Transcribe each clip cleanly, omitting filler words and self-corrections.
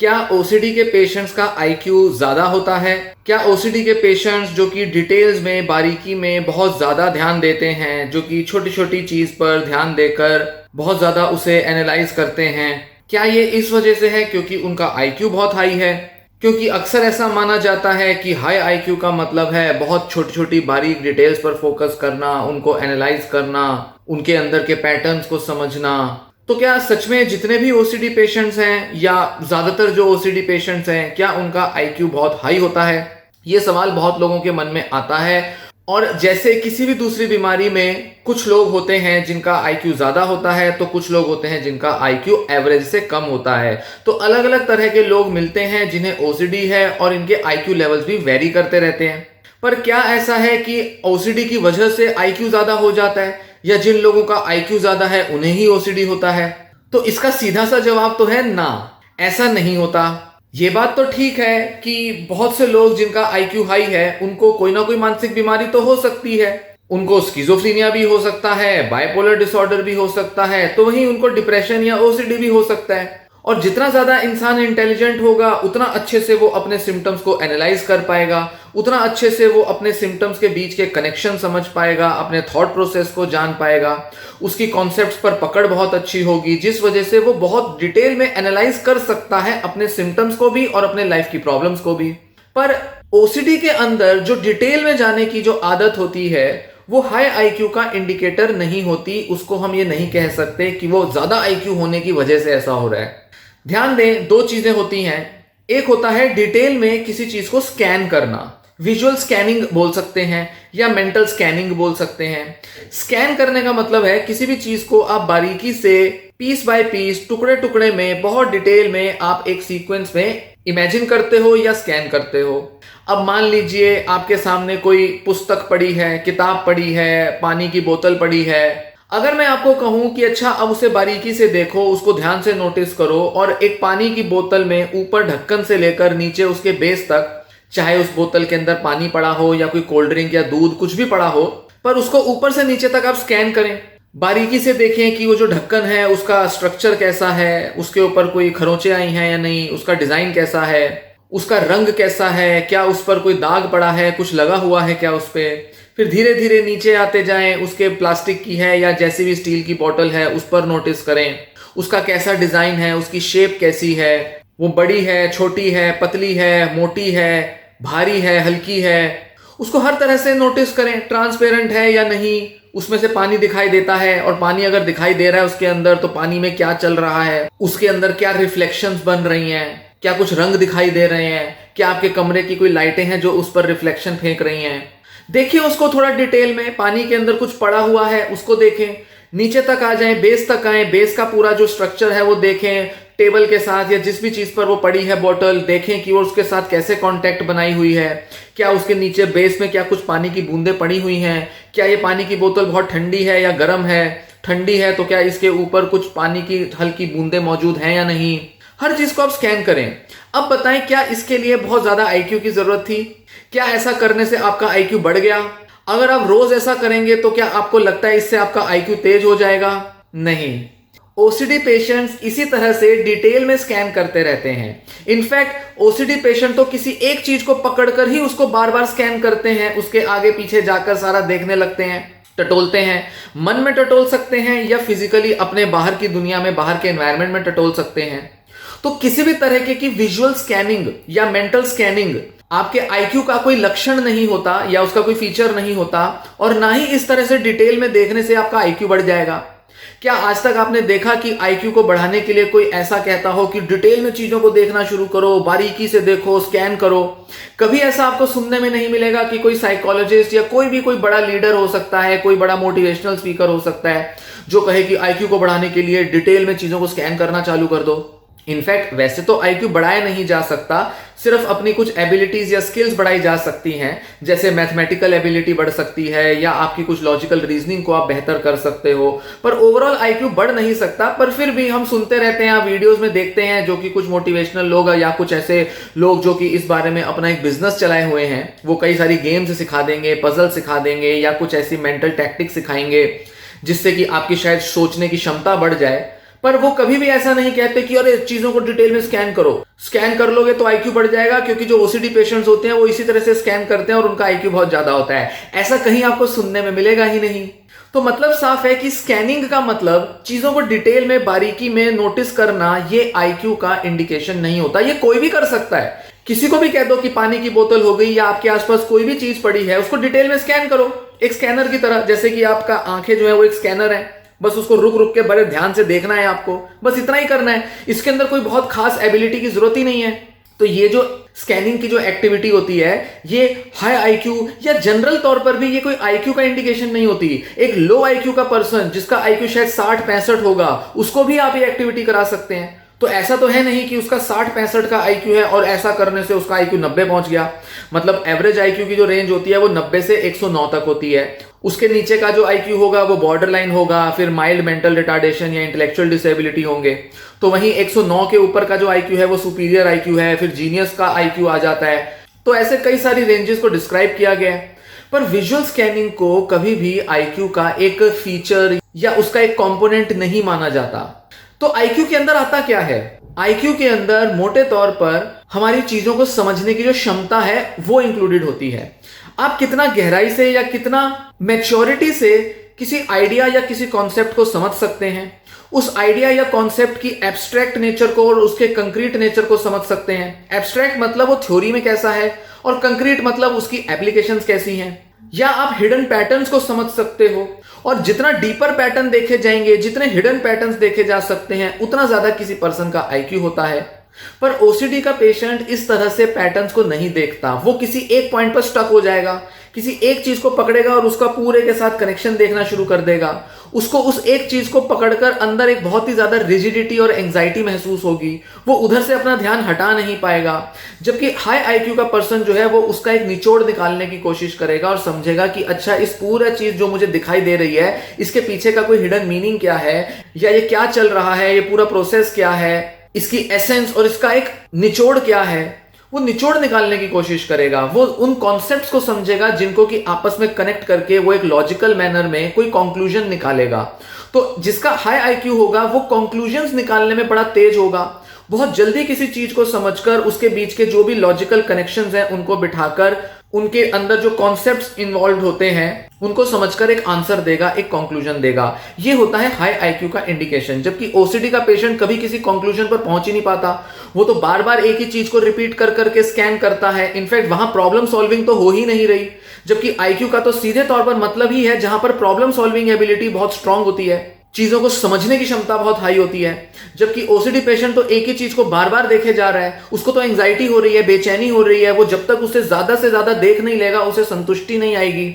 क्या ओसीडी के पेशेंट्स का आईक्यू ज़्यादा होता है? क्या ओसीडी के पेशेंट्स जो कि डिटेल्स में, बारीकी में बहुत ज़्यादा ध्यान देते हैं, जो कि छोटी छोटी चीज़ पर ध्यान देकर बहुत ज़्यादा उसे एनालाइज करते हैं, क्या ये इस वजह से है क्योंकि उनका आईक्यू बहुत हाई है? क्योंकि अक्सर ऐसा माना जाता है कि हाई आईक्यू का मतलब है बहुत छोटी छोटी बारीक डिटेल्स पर फोकस करना, उनको एनालाइज करना, उनके अंदर के पैटर्न्स को समझना। तो क्या सच में जितने भी ओसीडी पेशेंट्स हैं या ज्यादातर जो ओसीडी पेशेंट्स हैं, क्या उनका आईक्यू बहुत हाई होता है? ये सवाल बहुत लोगों के मन में आता है। और जैसे किसी भी दूसरी बीमारी में कुछ लोग होते हैं जिनका आईक्यू ज्यादा होता है, तो कुछ लोग होते हैं जिनका आईक्यू एवरेज से कम होता है। तो अलग अलग तरह के लोग मिलते हैं जिन्हें ओसीडी है और इनके आईक्यू लेवल्स भी वेरी करते रहते हैं। पर क्या ऐसा है कि ओसीडी की वजह से आईक्यू ज्यादा हो जाता है, या जिन लोगों का आईक्यू ज्यादा है उन्हें ही ओसीडी होता है? तो इसका सीधा सा जवाब तो है ना, ऐसा नहीं होता। ये बात तो ठीक है कि बहुत से लोग जिनका आईक्यू हाई है उनको कोई ना कोई मानसिक बीमारी तो हो सकती है। उनको स्किज़ोफ्रेनिया भी हो सकता है, बाइपोलर डिसऑर्डर भी हो सकता है, तो वहीं उनको डिप्रेशन या ओसीडी भी हो सकता है। और जितना ज्यादा इंसान इंटेलिजेंट होगा उतना अच्छे से वो अपने सिम्टम्स को एनालाइज कर पाएगा, उतना अच्छे से वो अपने सिम्टम्स के बीच के कनेक्शन समझ पाएगा, अपने थॉट प्रोसेस को जान पाएगा, उसकी कॉन्सेप्ट्स पर पकड़ बहुत अच्छी होगी, जिस वजह से वो बहुत डिटेल में एनालाइज कर सकता है अपने सिम्टम्स को भी और अपने लाइफ की प्रॉब्लम्स को भी। पर ओसीडी के अंदर जो डिटेल में जाने की जो आदत होती है वो हाई आईक्यू का इंडिकेटर नहीं होती। उसको हम ये नहीं कह सकते कि वो ज्यादा आईक्यू होने की वजह से ऐसा हो रहा है। ध्यान दें, दो चीजें होती हैं। एक होता है डिटेल में किसी चीज को स्कैन करना, विजुअल स्कैनिंग बोल सकते हैं या मेंटल स्कैनिंग बोल सकते हैं। स्कैन करने का मतलब है किसी भी चीज को आप बारीकी से पीस बाय पीस, टुकड़े टुकड़े में, बहुत डिटेल में आप एक सीक्वेंस में इमेजिन करते हो या स्कैन करते हो। अब मान लीजिए आपके सामने कोई पुस्तक पड़ी है, किताब पड़ी है, पानी की बोतल पड़ी है। अगर मैं आपको कहूं कि अच्छा अब उसे बारीकी से देखो, उसको ध्यान से नोटिस करो, और एक पानी की बोतल में ऊपर ढक्कन से लेकर नीचे उसके बेस तक, चाहे उस बोतल के अंदर पानी पड़ा हो या कोई कोल्ड ड्रिंक या दूध कुछ भी पड़ा हो, पर उसको ऊपर से नीचे तक आप स्कैन करें, बारीकी से देखें कि वो जो ढक्कन है उसका स्ट्रक्चर कैसा है, उसके ऊपर कोई खरोंचे आई हैं या नहीं, उसका डिजाइन कैसा है, उसका रंग कैसा है, क्या उस पर कोई दाग पड़ा है, कुछ लगा हुआ है क्या उस पर। फिर धीरे धीरे नीचे आते जाएं, उसके प्लास्टिक की है या जैसी भी स्टील की बोतल है उस पर नोटिस करें, उसका कैसा डिजाइन है, उसकी शेप कैसी है, वो बड़ी है, छोटी है, पतली है, मोटी है, भारी है, हल्की है, उसको हर तरह से नोटिस करें। ट्रांसपेरेंट है या नहीं, उसमें से पानी दिखाई देता है, और पानी अगर दिखाई दे रहा है उसके अंदर तो पानी में क्या चल रहा है, उसके अंदर क्या रिफ्लेक्शंस बन रही हैं, क्या कुछ रंग दिखाई दे रहे हैं, क्या आपके कमरे की कोई लाइटें हैं जो उस पर रिफ्लेक्शन फेंक रही हैं। देखिए उसको थोड़ा डिटेल में, पानी के अंदर कुछ पड़ा हुआ है उसको देखें, नीचे तक आ जाएं, बेस तक आए, बेस का पूरा जो स्ट्रक्चर है वो देखें, टेबल के साथ या जिस भी चीज पर वो पड़ी है बोतल, देखें कि वो उसके साथ कैसे कांटेक्ट बनाई हुई है, क्या उसके नीचे बेस में क्या कुछ पानी की बूंदें पड़ी हुई हैं, क्या ये पानी की बोतल बहुत ठंडी है या गर्म है, ठंडी है तो क्या इसके ऊपर कुछ पानी की हल्की बूंदें मौजूद हैं या नहीं। हर चीज को आप स्कैन करें। अब बताएं, क्या इसके लिए बहुत ज्यादा आईक्यू की जरूरत थी? क्या ऐसा करने से आपका आईक्यू बढ़ गया? अगर आप रोज ऐसा करेंगे तो क्या आपको लगता है इससे आपका आईक्यू तेज हो जाएगा? नहीं। ओसीडी पेशेंट्स इसी तरह से डिटेल में स्कैन करते रहते हैं। इनफैक्ट ओसीडी पेशेंट तो किसी एक चीज को पकड़कर ही उसको बार बार स्कैन करते हैं, उसके आगे पीछे जाकर सारा देखने लगते हैं, टटोलते हैं। मन में टटोल सकते हैं या फिजिकली अपने बाहर की दुनिया में, बाहर के एनवायरनमेंट में टटोल सकते हैं। तो किसी भी तरह की विजुअल स्कैनिंग या मेंटल स्कैनिंग आपके आईक्यू का कोई लक्षण नहीं होता या उसका कोई फीचर नहीं होता, और ना ही इस तरह से डिटेल में देखने से आपका आईक्यू बढ़ जाएगा। क्या आज तक आपने देखा कि आईक्यू को बढ़ाने के लिए कोई ऐसा कहता हो कि डिटेल में चीजों को देखना शुरू करो, बारीकी से देखो, स्कैन करो? कभी ऐसा आपको सुनने में नहीं मिलेगा कि कोई साइकोलॉजिस्ट या कोई बड़ा लीडर हो सकता है, कोई बड़ा मोटिवेशनल स्पीकर हो सकता है जो कहे कि आईक्यू को बढ़ाने के लिए डिटेल में चीजों को स्कैन करना चालू कर दो। इनफैक्ट वैसे तो आईक्यू बढ़ाया नहीं जा सकता, सिर्फ अपनी कुछ एबिलिटीज या स्किल्स बढ़ाई जा सकती हैं, जैसे मैथमेटिकल एबिलिटी बढ़ सकती है या आपकी कुछ लॉजिकल रीजनिंग को आप बेहतर कर सकते हो, पर ओवरऑल आईक्यू बढ़ नहीं सकता। पर फिर भी हम सुनते रहते हैं, वीडियोस में देखते हैं जो कि कुछ मोटिवेशनल लोग या कुछ ऐसे लोग जो कि इस बारे में अपना एक बिजनेस चलाए हुए हैं, वो कई सारी गेम्स सिखा देंगे, पजल सिखा देंगे या कुछ ऐसी मेंटल टैक्टिक्स सिखाएंगे जिससे कि आपकी शायद सोचने की क्षमता बढ़ जाए। पर वो कभी भी ऐसा नहीं कहते कि अरे चीजों को डिटेल में स्कैन करो, स्कैन कर लोगे तो आईक्यू बढ़ जाएगा, क्योंकि जो ओसीडी पेशेंट्स होते हैं वो इसी तरह से स्कैन करते हैं और उनका आईक्यू बहुत ज्यादा होता है। ऐसा कहीं आपको सुनने में मिलेगा ही नहीं। तो मतलब साफ है कि स्कैनिंग का मतलब चीजों को डिटेल में बारीकी में नोटिस करना, ये आईक्यू का इंडिकेशन नहीं होता। ये कोई भी कर सकता है। किसी को भी कह दो कि पानी की बोतल हो गई या आपके आसपास कोई भी चीज पड़ी है, उसको डिटेल में स्कैन करो एक स्कैनर की तरह। जैसे कि आपका आंखें जो है वो एक स्कैनर है, बस उसको रुक रुक के बड़े ध्यान से देखना है आपको, बस इतना ही करना है। इसके अंदर कोई बहुत खास एबिलिटी की जरूरत ही नहीं है। तो ये जो स्कैनिंग की जो एक्टिविटी होती है, ये हाई आईक्यू या जनरल तौर पर भी ये कोई आईक्यू का इंडिकेशन नहीं होती। एक लो आईक्यू का पर्सन जिसका आईक्यू शायद 60-65 होगा, उसको भी आप ये एक्टिविटी करा सकते हैं। तो ऐसा तो है नहीं कि उसका 60-65 का आईक्यू है और ऐसा करने से उसका आईक्यू 90 पहुंच गया। मतलब एवरेज आईक्यू की जो रेंज होती है वो 90 से 109 तक होती है। उसके नीचे का जो आईक्यू होगा वो बॉर्डर लाइन होगा, फिर माइल्ड मेंटल रिटार्डेशन या इंटेलेक्चुअल डिसेबिलिटी होंगे। तो वहीं 109 के ऊपर का जो आईक्यू है वो सुपीरियर आईक्यू है, फिर जीनियस का आईक्यू आ जाता है। तो ऐसे कई सारी रेंजेस को डिस्क्राइब किया गया है। पर विजुअल स्कैनिंग को कभी भी आईक्यू का एक फीचर या उसका एक कंपोनेंट नहीं माना जाता। तो आईक्यू के अंदर आता क्या है? आईक्यू के अंदर मोटे तौर पर हमारी चीजों को समझने की जो क्षमता है वो इंक्लूडेड होती है। आप कितना गहराई से या कितना मैच्योरिटी से किसी आइडिया या किसी कॉन्सेप्ट को समझ सकते हैं, उस आइडिया या कॉन्सेप्ट की एब्स्ट्रैक्ट नेचर को और उसके कंक्रीट नेचर को समझ सकते हैं। एब्स्ट्रैक्ट मतलब वो थ्योरी में कैसा है और कंक्रीट मतलब उसकी एप्लीकेशंस कैसी हैं। या आप हिडन पैटर्न्स को समझ सकते हो, और जितना डीपर पैटर्न देखे जाएंगे, जितने हिडन पैटर्न्स देखे जा सकते हैं, उतना ज्यादा किसी पर्सन का आईक्यू होता है। पर ओसीडी का पेशेंट इस तरह से पैटर्न्स को नहीं देखता। वो किसी एक पॉइंट पर स्टक हो जाएगा, किसी एक चीज को पकड़ेगा और उसका पूरे के साथ कनेक्शन देखना शुरू कर देगा। उसको उस एक चीज को पकड़कर अंदर एक बहुत ही ज्यादा रिजिडिटी और एंजाइटी महसूस होगी। वो उधर से अपना ध्यान हटा नहीं पाएगा। जबकि हाई आईक्यू का पर्सन जो है वो उसका एक निचोड़ निकालने की कोशिश करेगा और समझेगा कि अच्छा, इस पूरा चीज जो मुझे दिखाई दे रही है, इसके पीछे का कोई हिडन मीनिंग क्या है, या ये क्या चल रहा है, ये पूरा प्रोसेस क्या है, इसकी एसेंस और इसका एक निचोड़ क्या है। वो निचोड़ निकालने की कोशिश करेगा। वो उन कॉन्सेप्ट्स को समझेगा जिनको कि आपस में कनेक्ट करके वो एक लॉजिकल मैनर में कोई कंक्लूजन निकालेगा। तो जिसका हाई आईक्यू होगा वो कंक्लूजन्स निकालने में बड़ा तेज होगा। बहुत जल्दी किसी चीज को समझकर उसके बीच के जो भी लॉजिकल कनेक्शंस हैं उनको बिठाकर उनके अंदर जो कॉन्सेप्ट्स इन्वॉल्व होते हैं उनको समझकर एक आंसर देगा, एक कंक्लूजन देगा। ये होता है हाई आईक्यू का इंडिकेशन। जबकि ओसीडी का पेशेंट कभी किसी कंक्लूजन पर पहुंच ही नहीं पाता। वो तो बार बार एक ही चीज को रिपीट कर करके स्कैन करता है। इनफैक्ट वहां प्रॉब्लम सॉल्विंग तो हो ही नहीं रही। जबकि आईक्यू का तो सीधे तौर पर मतलब ही है जहां पर प्रॉब्लम सॉल्विंग एबिलिटी बहुत स्ट्रांग होती है, चीजों को समझने की क्षमता बहुत हाई होती है। जबकि ओसीडी पेशेंट तो एक ही चीज को बार बार देखे जा रहा है, उसको तो एंजाइटी हो रही है, बेचैनी हो रही है। वो जब तक उसे ज्यादा से ज्यादा देख नहीं लेगा उसे संतुष्टि नहीं आएगी।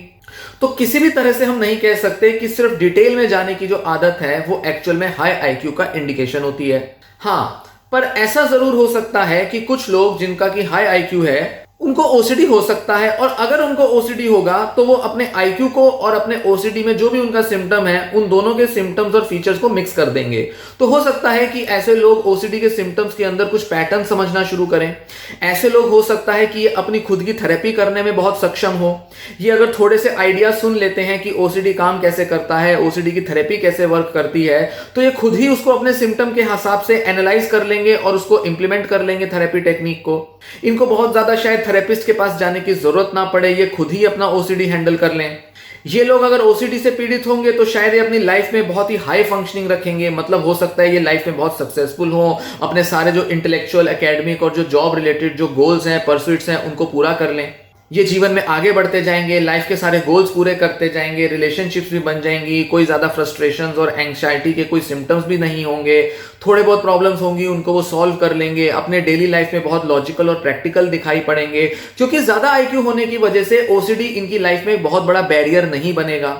तो किसी भी तरह से हम नहीं कह सकते कि सिर्फ डिटेल में जाने की जो आदत है वो एक्चुअल में हाई आईक्यू का इंडिकेशन होती है। हाँ, पर ऐसा जरूर हो सकता है कि कुछ लोग जिनका कि हाई आईक्यू है उनको ओसीडी हो सकता है, और अगर उनको ओसीडी होगा तो वो अपने आईक्यू को और अपने ओसीडी में जो भी उनका सिम्टम है उन दोनों के सिम्टम्स और फीचर्स को मिक्स कर देंगे। तो हो सकता है कि ऐसे लोग ओसीडी के सिम्टम्स के अंदर कुछ पैटर्न समझना शुरू करें। ऐसे लोग हो सकता है कि ये अपनी खुद की थेरेपी करने में बहुत सक्षम हो। ये अगर थोड़े से आइडिया सुन लेते हैं कि ओसीडी काम कैसे करता है, ओसीडी की थेरेपी कैसे वर्क करती है, तो ये खुद ही उसको अपने सिम्टम के हिसाब से एनालाइज कर लेंगे और उसको इंप्लीमेंट कर लेंगे थेरेपी टेक्निक को। इनको बहुत ज्यादा शायद थेरेपिस्ट के पास जाने की जरूरत ना पड़े, ये खुद ही अपना ओसीडी हैंडल कर लें। ये लोग अगर ओसीडी से पीड़ित होंगे तो शायद ये अपनी लाइफ में बहुत ही हाई फंक्शनिंग रखेंगे। मतलब हो सकता है ये लाइफ में बहुत सक्सेसफुल हो, अपने सारे जो इंटेलेक्चुअल, एकेडमिक और जो जॉब रिलेटेड जो गोल्स हैं, परस्यूट्स हैं, उनको पूरा कर लें। ये जीवन में आगे बढ़ते जाएंगे, लाइफ के सारे गोल्स पूरे करते जाएंगे, रिलेशनशिप्स भी बन जाएंगी, कोई ज्यादा फ्रस्ट्रेशंस और एंग्जाइटी के कोई सिम्टम्स भी नहीं होंगे। थोड़े बहुत प्रॉब्लम्स होंगी उनको वो सॉल्व कर लेंगे, अपने डेली लाइफ में बहुत लॉजिकल और प्रैक्टिकल दिखाई पड़ेंगे। क्योंकि ज्यादा आईक्यू होने की वजह से ओसीडी इनकी लाइफ में एक बहुत बड़ा बैरियर नहीं बनेगा।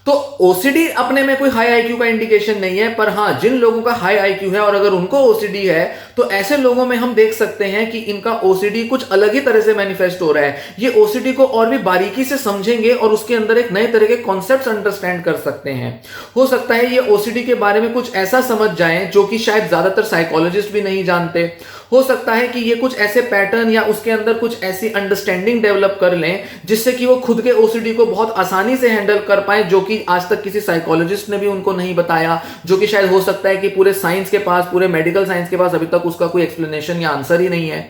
तो ओसीडी अपने में कोई हाई आईक्यू का इंडिकेशन नहीं है। पर हाँ, जिन लोगों का हाई आईक्यू है और अगर उनको ओसीडी है तो ऐसे लोगों में हम देख सकते हैं कि इनका ओसीडी कुछ अलग ही तरह से मैनिफेस्ट हो रहा है। ये ओसीडी को और भी बारीकी से समझेंगे और उसके अंदर एक नए तरह के कॉन्सेप्ट्स अंडरस्टैंड कर सकते हैं। हो सकता है ये ओसीडी के बारे में कुछ ऐसा समझ जाएं जो कि शायद ज्यादातर साइकोलॉजिस्ट भी नहीं जानते। हो सकता है कि ये कुछ ऐसे पैटर्न या उसके अंदर कुछ ऐसी अंडरस्टैंडिंग डेवलप कर लें जिससे कि वो खुद के ओसीडी को बहुत आसानी से हैंडल कर पाए, जो कि कि आज तक किसी साइकोलॉजिस्ट ने भी उनको नहीं बताया, जो कि शायद हो सकता है कि पूरे साइंस के पास, पूरे मेडिकल साइंस के पास अभी तक उसका कोई एक्सप्लेनेशन या आंसर ही नहीं है।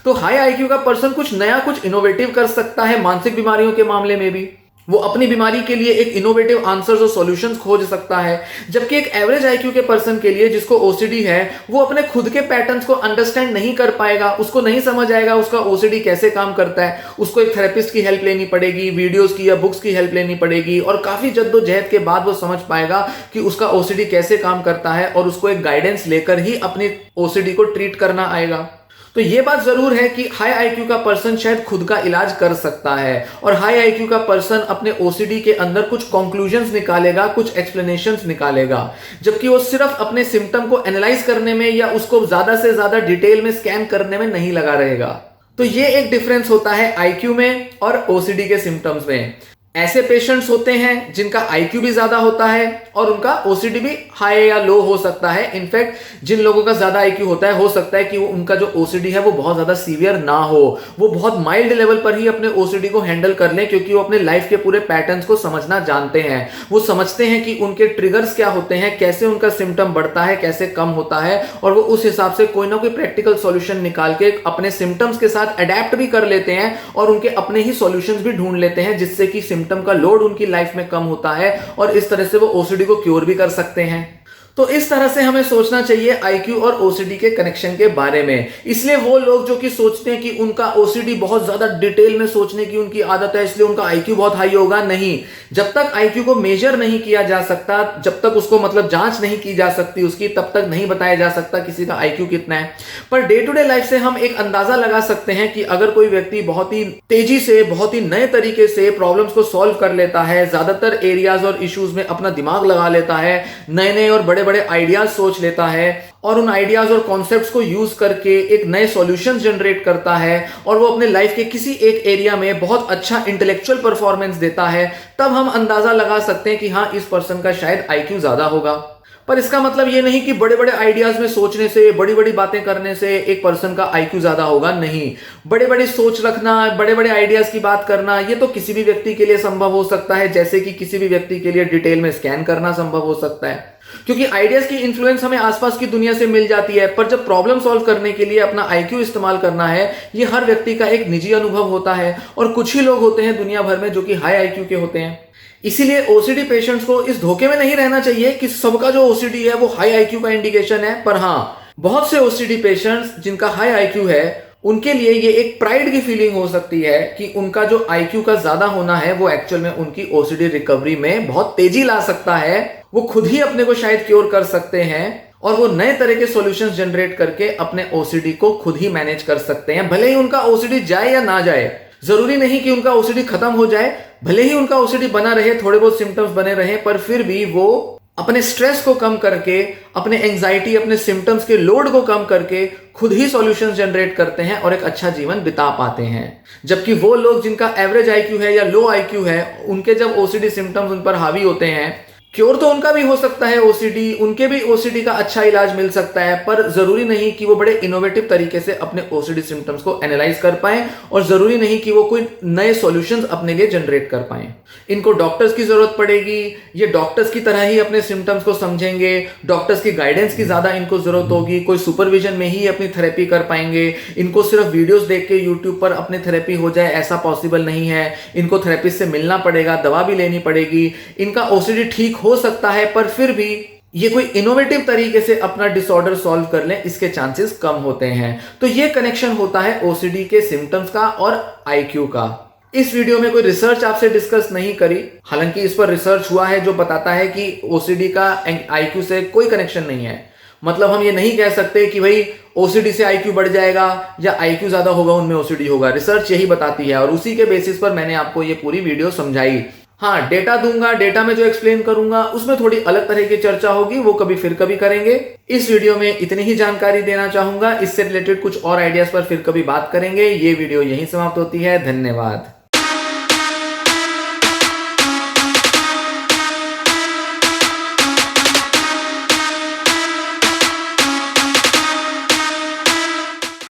तो हाई आईक्यू का पर्सन कुछ नया, कुछ इनोवेटिव कर सकता है मानसिक बीमारियों के मामले में भी। वो अपनी बीमारी के लिए एक इनोवेटिव आंसर्स और सॉल्यूशंस खोज सकता है, जबकि एक एवरेज आईक्यू के पर्सन के लिए, जिसको ओसीडी है, वो अपने खुद के पैटर्न्स को अंडरस्टैंड नहीं कर पाएगा, उसको नहीं समझ आएगा उसका ओसीडी कैसे काम करता है। उसको एक थेरेपिस्ट की हेल्प लेनी पड़ेगी, वीडियोस की या बुक्स की हेल्प लेनी पड़ेगी, और काफी जद्दोजहद के बाद वो समझ पाएगा कि उसका ओसीडी कैसे काम करता है, और उसको एक गाइडेंस लेकर ही अपनी ओसीडी को ट्रीट करना आएगा। तो ये बात जरूर है कि हाई आईक्यू का पर्सन शायद खुद का इलाज कर सकता है, और हाई आईक्यू का पर्सन अपने ओसीडी के अंदर कुछ कंक्लूजन्स निकालेगा, कुछ एक्सप्लेनेशंस निकालेगा, जबकि वो सिर्फ अपने सिम्टम को एनालाइज करने में या उसको ज्यादा से ज्यादा डिटेल में स्कैन करने में नहीं लगा रहेगा। तो ये एक डिफरेंस होता है आईक्यू में और ओसीडी के सिम्टम्स में। ऐसे पेशेंट्स होते हैं जिनका आईक्यू भी ज्यादा होता है और उनका ओसीडी भी हाई या लो हो सकता है। इनफैक्ट जिन लोगों का ज्यादा आईक्यू होता है, हो सकता है कि वो उनका जो ओसीडी है वो बहुत ज्यादा सीवियर ना हो, वो बहुत माइल्ड लेवल पर ही अपने ओसीडी को हैंडल कर लें, क्योंकि वो अपने लाइफ के पूरे पैटर्न्स को समझना जानते हैं। वो समझते हैं कि उनके ट्रिगर्स क्या होते हैं, कैसे उनका सिम्टम बढ़ता है, कैसे कम होता है, और वो उस हिसाब से कोई ना कोई प्रैक्टिकल सॉल्यूशन निकाल के अपने सिम्टम्स के साथ अडेप्ट भी कर लेते हैं और उनके अपने ही सॉल्यूशंस भी ढूंढ लेते हैं, जिससे कि सिम्टम का लोड उनकी लाइफ में कम होता है और इस तरह से वो ओसीडी को क्योर भी कर सकते हैं। तो इस तरह से हमें सोचना चाहिए आईक्यू और ओसीडी के कनेक्शन के बारे में। इसलिए वो लोग जो कि सोचते हैं कि उनका ओसीडी बहुत ज्यादा डिटेल में सोचने की उनकी आदत है, इसलिए उनका आईक्यू बहुत हाई होगा, नहीं। जब तक आईक्यू को मेजर नहीं किया जा सकता, जब तक उसको मतलब जांच नहीं की जा सकती उसकी, तब तक नहीं बताया जा सकता किसी का आईक्यू कितना है। Per day to day life से हम एक अंदाजा लगा सकते हैं कि अगर कोई व्यक्ति बहुत ही तेजी से, बहुत ही नए तरीके से प्रॉब्लम्स को सॉल्व कर लेता है, ज्यादातर एरियाज और इश्यूज में अपना दिमाग लगा लेता है, नए नए और बड़े बड़े आइडियाज सोच लेता है, और उन आइडियाज और कॉन्सेप्ट्स को यूज करके एक नए सॉल्यूशंस जनरेट करता है, और वो अपने लाइफ के किसी एक एरिया में बहुत अच्छा इंटेलेक्चुअल परफॉर्मेंस देता है, तब हम अंदाजा लगा सकते हैं कि हाँ, इस पर्सन का शायद आईक्यू ज्यादा होगा। पर इसका मतलब ये नहीं कि बड़े बड़े आइडियाज में सोचने से, बड़ी बड़ी बातें करने से एक पर्सन का आईक्यू ज्यादा होगा, नहीं। बड़े बड़े सोच रखना, बड़े बड़े आइडियाज की बात करना, ये तो किसी भी व्यक्ति के लिए संभव हो सकता है, जैसे कि किसी भी व्यक्ति के लिए डिटेल में स्कैन करना संभव हो सकता है, क्योंकि आइडियाज की इन्फ्लुएंस हमें आसपास की दुनिया से मिल जाती है। पर जब प्रॉब्लम सॉल्व करने के लिए अपना आईक्यू इस्तेमाल करना है, ये हर व्यक्ति का एक निजी अनुभव होता है, और कुछ ही लोग होते हैं दुनिया भर में जो कि हाई आईक्यू के होते हैं। इसीलिए ओसीडी पेशेंट्स को इस धोखे में नहीं रहना चाहिए कि सबका जो ओसीडी है वो हाई आईक्यू का इंडिकेशन है। पर हाँ, बहुत से ओसीडी पेशेंट्स जिनका हाई आईक्यू है, उनके लिए ये एक प्राइड की फीलिंग हो सकती है कि उनका जो आईक्यू का ज्यादा होना है वो एक्चुअल में उनकी ओसीडी रिकवरी में बहुत तेजी ला सकता है। वो खुद ही अपने को शायद क्योर कर सकते हैं, और वो नए तरह के सॉल्यूशंस जनरेट करके अपने ओसीडी को खुद ही मैनेज कर सकते हैं। भले ही उनका ओसीडी जाए या ना जाए, जरूरी नहीं कि उनका ओसीडी खत्म हो जाए, भले ही उनका ओसीडी बना रहे, थोड़े बहुत सिम्टम्स बने रहे, पर फिर भी वो अपने स्ट्रेस को कम करके, अपने एंजाइटी, अपने सिम्टम्स के लोड को कम करके खुद ही सॉल्यूशंस जनरेट करते हैं और एक अच्छा जीवन बिता पाते हैं। जबकि वो लोग जिनका एवरेज आईक्यू है या लो आईक्यू है, उनके जब ओसीडी सिम्टम्स उन पर हावी होते हैं, क्योर तो उनका भी हो सकता है ओसीडी, उनके भी ओसीडी का अच्छा इलाज मिल सकता है, पर जरूरी नहीं कि वो बड़े इनोवेटिव तरीके से अपने ओसीडी सिम्टम्स को एनालाइज कर पाएं, और जरूरी नहीं कि वो कोई नए सॉल्यूशंस अपने लिए जनरेट कर पाएं। इनको डॉक्टर्स की जरूरत पड़ेगी, ये डॉक्टर्स की तरह ही अपने सिम्टम्स को समझेंगे, डॉक्टर्स की गाइडेंस की ज्यादा इनको जरूरत होगी, कोई सुपरविजन में ही अपनी थेरेपी कर पाएंगे। इनको सिर्फ वीडियोस देख के यूट्यूब पर अपनी थेरेपी हो जाए ऐसा पॉसिबल नहीं है, इनको थेरेपिस्ट से मिलना पड़ेगा, दवा भी लेनी पड़ेगी। इनका ओसीडी ठीक हो सकता है, पर फिर भी ये कोई इनोवेटिव तरीके से अपना डिसऑर्डर सॉल्व कर लें, इसके चांसेस कम होते हैं। तो ये कनेक्शन होता है ओसीडी के सिम्टम्स का और आईक्यू का। इस वीडियो में कोई रिसर्च आपसे डिस्कस नहीं करी, हालांकि इस पर रिसर्च हुआ है जो बताता है कि ओसीडी का आईक्यू से कोई कनेक्शन नहीं है। मतलब हम ये नहीं कह सकते कि भाई ओसीडी से आईक्यू बढ़ जाएगा या आईक्यू ज्यादा होगा उनमें ओसीडी होगा। रिसर्च यही बताती है और उसी के बेसिस पर मैंने आपको ये पूरी वीडियो समझाई। हाँ, डेटा दूंगा, डेटा में जो एक्सप्लेन करूंगा उसमें थोड़ी अलग तरह की चर्चा होगी, वो कभी फिर कभी करेंगे। इस वीडियो में इतनी ही जानकारी देना चाहूंगा, इससे रिलेटेड कुछ और आइडियाज पर फिर कभी बात करेंगे। ये वीडियो यहीं समाप्त होती है। धन्यवाद।